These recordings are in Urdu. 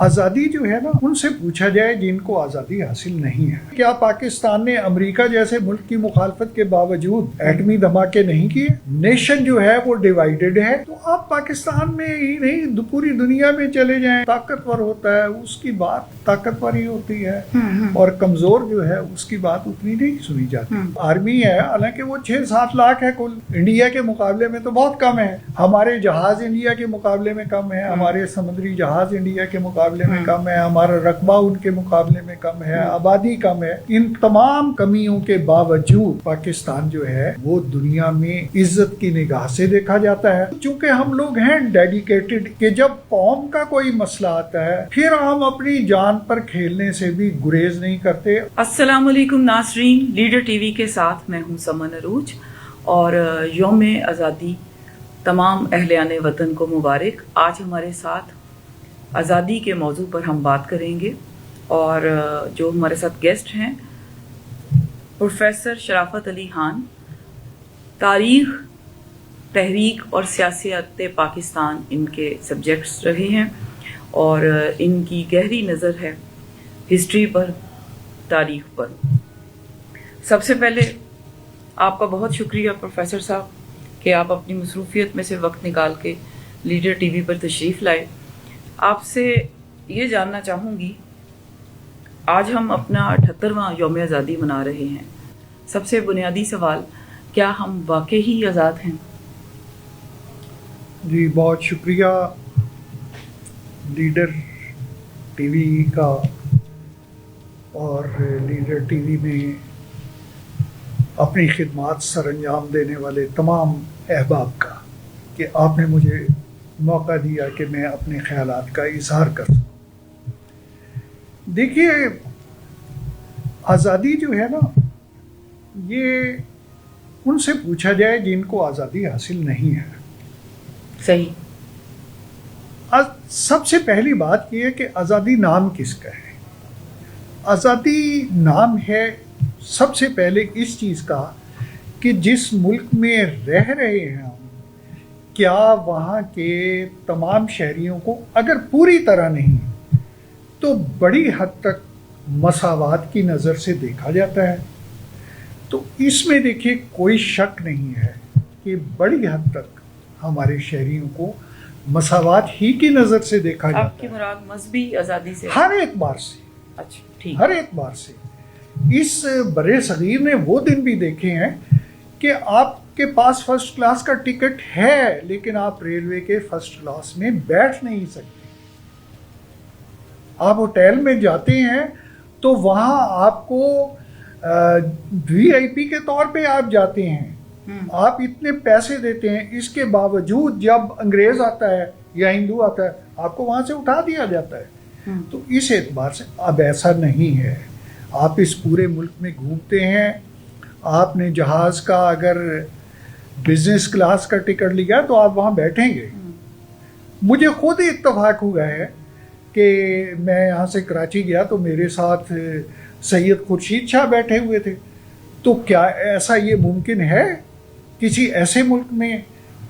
آزادی جو ہے نا، ان سے پوچھا جائے جن کو آزادی حاصل نہیں ہے، کیا پاکستان نے امریکہ جیسے ملک کی مخالفت کے باوجود ایٹمی دھماکے نہیں کیے؟ نیشن جو ہے وہ ڈیوائیڈڈ ہے، تو آپ پاکستان میں ہی نہیں پوری دنیا میں چلے جائیں، طاقتور ہوتا ہے اس کی بات طاقتور ہی ہوتی ہے اور کمزور جو ہے اس کی بات اتنی نہیں سنی جاتی۔ آرمی ہے، حالانکہ وہ 6-7 لاکھ ہے کل، انڈیا کے مقابلے میں تو بہت کم ہے، ہمارے جہاز انڈیا کے مقابلے میں کم ہے، ہمارے سمندری جہاز انڈیا کے مقابلے میں کم ہے، ہمارا رقبہ ان کے مقابلے میں کم ہے، آبادی کم ہے۔ ان تمام کمیوں کے باوجود پاکستان جو ہے وہ دنیا میں عزت کی نگاہ سے دیکھا جاتا ہے، چونکہ ہم لوگ ہیں ڈیڈیکیٹڈ کہ جب قوم کا کوئی مسئلہ آتا ہے پھر ہم اپنی جان پر کھیلنے سے بھی گریز نہیں کرتے۔ السلام علیکم ناظرین، لیڈر ٹی وی کے ساتھ میں ہوں سمن عروج، اور یوم آزادی تمام اہلیان وطن کو مبارک۔ آج ہمارے ساتھ آزادی کے موضوع پر ہم بات کریں گے، اور جو ہمارے ساتھ گیسٹ ہیں پروفیسر شرافت علی خان، تاریخ، تحریک اور سیاست پاکستان ان کے سبجیکٹس رہے ہیں، اور ان کی گہری نظر ہے ہسٹری پر، تاریخ پر۔ سب سے پہلے آپ کا بہت شکریہ پروفیسر صاحب کہ آپ اپنی مصروفیت میں سے وقت نکال کے لیڈر ٹی وی پر تشریف لائے۔ آپ سے یہ جاننا چاہوں گی، آج ہم اپنا 78واں یوم آزادی منا رہے ہیں۔ سب سے بنیادی سوال، کیا ہم واقعی آزاد ہیں؟ جی بہت شکریہ لیڈر ٹی وی کا اور لیڈر ٹی وی میں اپنی خدمات سر انجام دینے والے تمام احباب کا کہ آپ نے مجھے موقع دیا کہ میں اپنے خیالات کا اظہار کر سکوں۔ دیکھیے، آزادی جو ہے نا، یہ ان سے پوچھا جائے جن کو آزادی حاصل نہیں ہے۔ صحیح۔ سب سے پہلی بات یہ ہے کہ آزادی نام کس کا ہے؟ آزادی نام ہے سب سے پہلے اس چیز کا کہ جس ملک میں رہ رہے ہیں ہم، کیا وہاں کے تمام شہریوں کو اگر پوری طرح نہیں تو بڑی حد تک مساوات کی نظر سے دیکھا جاتا ہے۔ تو اس میں دیکھیے کوئی شک نہیں ہے کہ بڑی حد تک ہمارے شہریوں کو مساوات ہی کی نظر سے دیکھا جاتا ہے۔ آپ کی مراد مذہبی آزادی سے؟ ہر اعتبار سے، اچھا ٹھیک، ہر اعتبار سے۔ اس برے صغیر نے وہ دن بھی دیکھے ہیں کہ آپ کے پاس فرسٹ کلاس کا ٹکٹ ہے لیکن آپ ریلوے کے فرسٹ کلاس میں بیٹھ نہیں سکتے۔ آپ ہوٹل میں جاتے ہیں تو وہاں آپ کو وی آئی پی کے طور پہ آپ جاتے ہیں، آپ اتنے پیسے دیتے ہیں، اس کے باوجود جب انگریز آتا ہے یا ہندو آتا ہے آپ کو وہاں سے اٹھا دیا جاتا ہے۔ تو اس اعتبار سے اب ایسا نہیں ہے۔ آپ اس پورے ملک میں گھومتے ہیں، آپ نے جہاز کا اگر بزنس کلاس کا ٹکٹ لیا تو آپ وہاں بیٹھیں گے۔ مجھے خود اتفاق ہوا ہے کہ میں یہاں سے کراچی گیا تو میرے ساتھ سید خورشید شاہ بیٹھے ہوئے تھے۔ تو کیا ایسا یہ ممکن ہے کسی ایسے ملک میں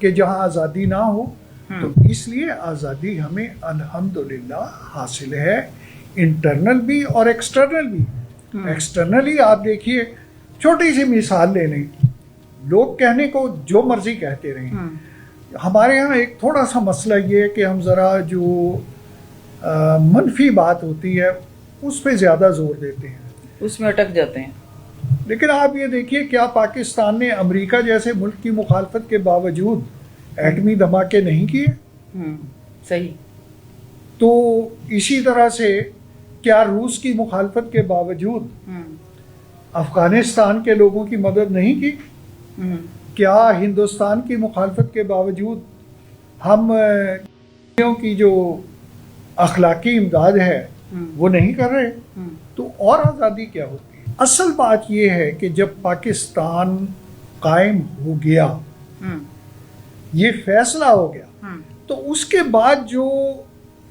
کہ جہاں آزادی نہ ہو؟ تو اس لیے آزادی ہمیں الحمدللہ حاصل ہے، انٹرنل بھی اور ایکسٹرنل بھی۔ ایکسٹرنلی آپ دیکھیے، چھوٹی سی مثال لے لیں، لوگ کہنے کو جو مرضی کہتے رہیں، ہمارے ہاں ایک تھوڑا سا مسئلہ یہ ہے کہ ہم ذرا جو منفی بات ہوتی ہے اس پہ زیادہ زور دیتے ہیں، اس میں اٹک جاتے ہیں۔ لیکن آپ یہ دیکھیے، کیا پاکستان نے امریکہ جیسے ملک کی مخالفت کے باوجود ایٹمی دھماکے نہیں کیے؟ صحیح۔ تو اسی طرح سے کیا روس کی مخالفت کے باوجود افغانستان کے لوگوں کی مدد نہیں کی؟ کیا ہندوستان کی مخالفت کے باوجود ہم کی جو اخلاقی امداد ہے وہ نہیں کر رہے؟ تو اور آزادی کیا ہوتی ہے؟ اصل بات یہ ہے کہ جب پاکستان قائم ہو گیا، یہ فیصلہ ہو گیا، تو اس کے بعد جو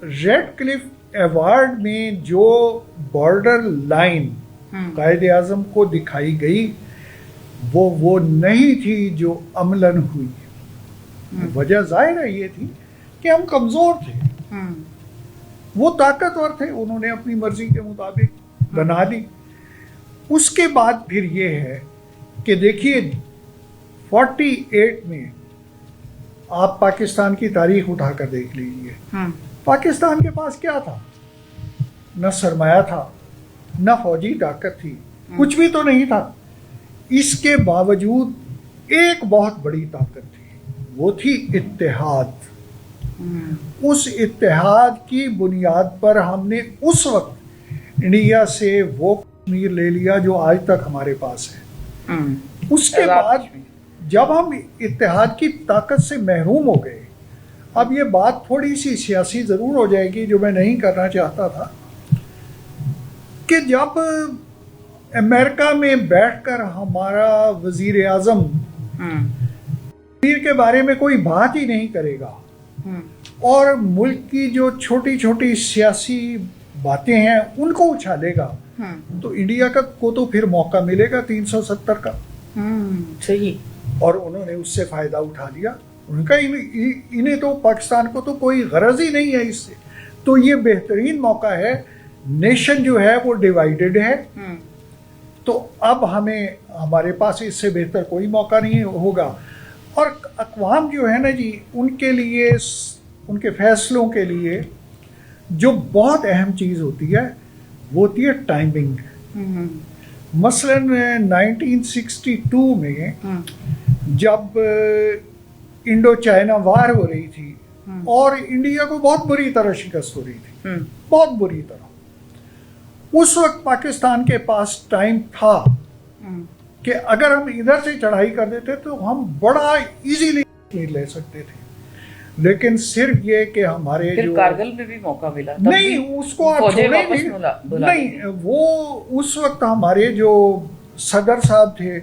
ریڈ کلف ایوارڈ میں جو بارڈر لائن قائد اعظم کو دکھائی گئی وہ نہیں تھی جو عملاً ہوئی۔ وجہ ظاہر ہے یہ تھی کہ ہم کمزور تھے، وہ طاقتور تھے, انہوں نے اپنی مرضی کے مطابق بنا لی. اس کے بعد پھر یہ ہے کہ دیکھیے 48 میں آپ پاکستان کی تاریخ اٹھا کر دیکھ لیجیے, پاکستان کے پاس کیا تھا؟ نہ سرمایہ تھا, نہ فوجی طاقت تھی, کچھ بھی تو نہیں تھا. اس کے باوجود ایک بہت بڑی طاقت تھی, وہ تھی اتحاد. اس اتحاد کی بنیاد پر ہم نے اس وقت انڈیا سے وہ کشمیر لے لیا جو آج تک ہمارے پاس ہے. اس کے بعد جب ہم اتحاد کی طاقت سے محروم ہو گئے, اب یہ بات تھوڑی سی سیاسی ضرور ہو جائے گی جو میں نہیں کرنا چاہتا تھا, کہ جب امریکہ میں بیٹھ کر ہمارا وزیر اعظم کشمیر کے بارے میں کوئی بات ہی نہیں کرے گا اور ملک کی جو چھوٹی چھوٹی سیاسی باتیں ہیں ان کو اچھالے گا, تو انڈیا کو تو پھر موقع ملے گا 370 کا. صحیح. اور انہوں نے اس سے فائدہ اٹھا لیا. ان کا انہیں تو پاکستان کو تو کوئی غرض ہی نہیں ہے اس سے. تو یہ بہترین موقع ہے. نیشن جو ہے وہ ڈیوائیڈڈ ہے, تو اب ہمارے پاس اس سے بہتر کوئی موقع نہیں ہوگا. اور اقوام جو ہے نا جی, ان کے لیے, ان کے فیصلوں کے لیے جو بہت اہم چیز ہوتی ہے وہ ہوتی ہے ٹائمنگ. مثلاً 1962 میں جب انڈو چائنا وار ہو رہی تھی اور انڈیا کو بہت بری طرح شکست ہو رہی تھی, بہت بری طرح, اس وقت پاکستان کے پاس ٹائم تھا کہ اگر ہم ادھر سے چڑھائی کر دیتے تو ہم بڑا ایزیلی لے سکتے تھے. لیکن صرف یہ کہ ہمارے جو کارگل میں بھی موقع ملا نہیں, اس کو آپ چھوڑیں نہیں, وہ اس وقت ہمارے جو صدر صاحب تھے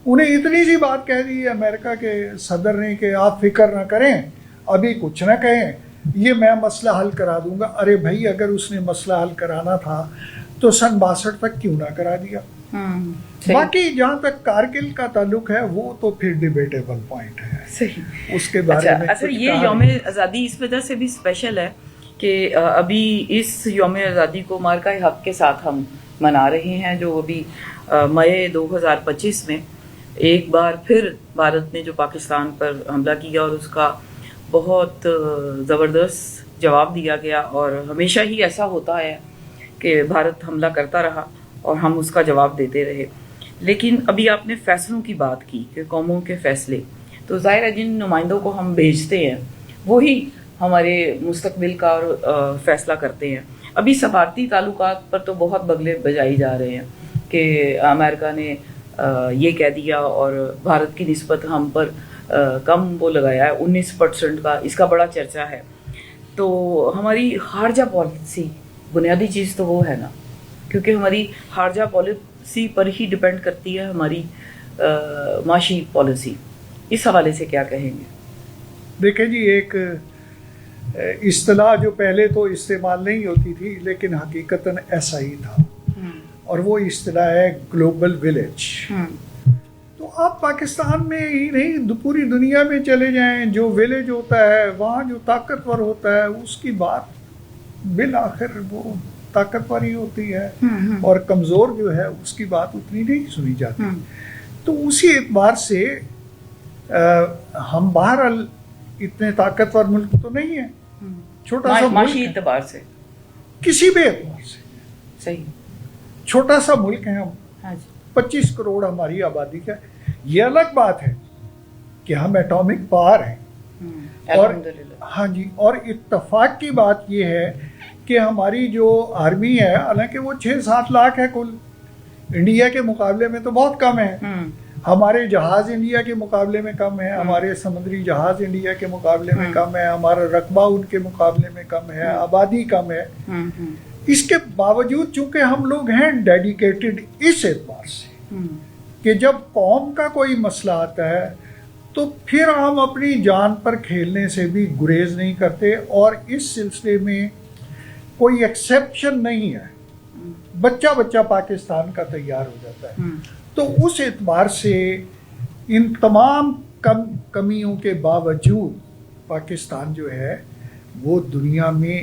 انہیں اتنی سی بات کہہ دی امریکہ کے صدر نے کہ آپ فکر نہ کریں, ابھی کچھ نہ کہیں, یہ میں مسئلہ حل کرا دوں گا. ارے بھائی, اگر اس نے مسئلہ حل کرانا تھا تو سن 62 تک کیوں نہ کرا دیا. باقی جہاں تک کارگل کا تعلق ہے وہ تو پھر ڈیبیٹیبل پوائنٹ ہے. صحیح. اس کے بارے میں اچھا, یہ یوم آزادی اس وجہ سے بھی اسپیشل ہے کہ ابھی اس یوم آزادی کو مارکہ حق کے ساتھ ہم منا رہے ہیں, جو ابھی مئی 2025 میں ایک بار پھر بھارت نے جو پاکستان پر حملہ کیا اور اس کا بہت زبردست جواب دیا گیا. اور ہمیشہ ہی ایسا ہوتا ہے کہ بھارت حملہ کرتا رہا اور ہم اس کا جواب دیتے رہے. لیکن ابھی آپ نے فیصلوں کی بات کی کہ قوموں کے فیصلے, تو ظاہر ہے جن نمائندوں کو ہم بھیجتے ہیں وہی ہمارے مستقبل کا فیصلہ کرتے ہیں. ابھی سفارتی تعلقات پر تو بہت بگلے بجائی جا رہے ہیں کہ امریکہ نے یہ کہہ دیا اور بھارت کی نسبت ہم پر کم وہ لگایا ہے 19% کا, اس کا بڑا چرچا ہے. تو ہماری خارجہ پالیسی بنیادی چیز تو وہ ہے نا, کیونکہ ہماری خارجہ پالیسی پر ہی ڈپینڈ کرتی ہے ہماری معاشی پالیسی. اس حوالے سے کیا کہیں گے؟ دیکھیں جی, ایک اصطلاح جو پہلے تو استعمال نہیں ہوتی تھی لیکن حقیقتاً ایسا ہی تھا, اور وہ اصطلاح ہے گلوبل ولیج. تو آپ پاکستان میں ہی نہیں پوری دنیا میں چلے جائیں, جو ولیج ہوتا ہے وہاں جو طاقتور ہوتا ہے اس کی بات بالآخر وہ طاقتور ہی ہوتی ہے, اور کمزور جو ہے اس کی بات اتنی نہیں سنی جاتی. تو اسی اعتبار سے ہم بہرحال اتنے طاقتور ملک تو نہیں ہیں, چھوٹا سا معاشی اعتبار سے, کسی بھی اعتبار سے صحیح چھوٹا سا ملک ہے ہم. 25 کروڑ ہماری آبادی کا. یہ الگ بات ہے کہ ہم ایٹامک پاور ہیں, اور ہاں جی, اور اتفاق کی بات یہ ہے کہ ہماری جو آرمی ہے حالانکہ وہ 6-7 لاکھ ہے کل, انڈیا کے مقابلے میں تو بہت کم ہے. ہمارے جہاز انڈیا کے مقابلے میں کم ہے, ہمارے سمندری جہاز انڈیا کے مقابلے میں کم ہے, ہمارا رقبہ ان کے مقابلے میں کم ہے, آبادی کم ہے. اس کے باوجود چونکہ ہم لوگ ہیں ڈیڈیکیٹڈ اس اعتبار سے کہ جب قوم کا کوئی مسئلہ آتا ہے تو پھر ہم اپنی جان پر کھیلنے سے بھی گریز نہیں کرتے, اور اس سلسلے میں کوئی ایکسیپشن نہیں ہے. بچہ پاکستان کا تیار ہو جاتا ہے. تو اس اعتبار سے ان تمام کمیوں کے باوجود پاکستان جو ہے وہ دنیا میں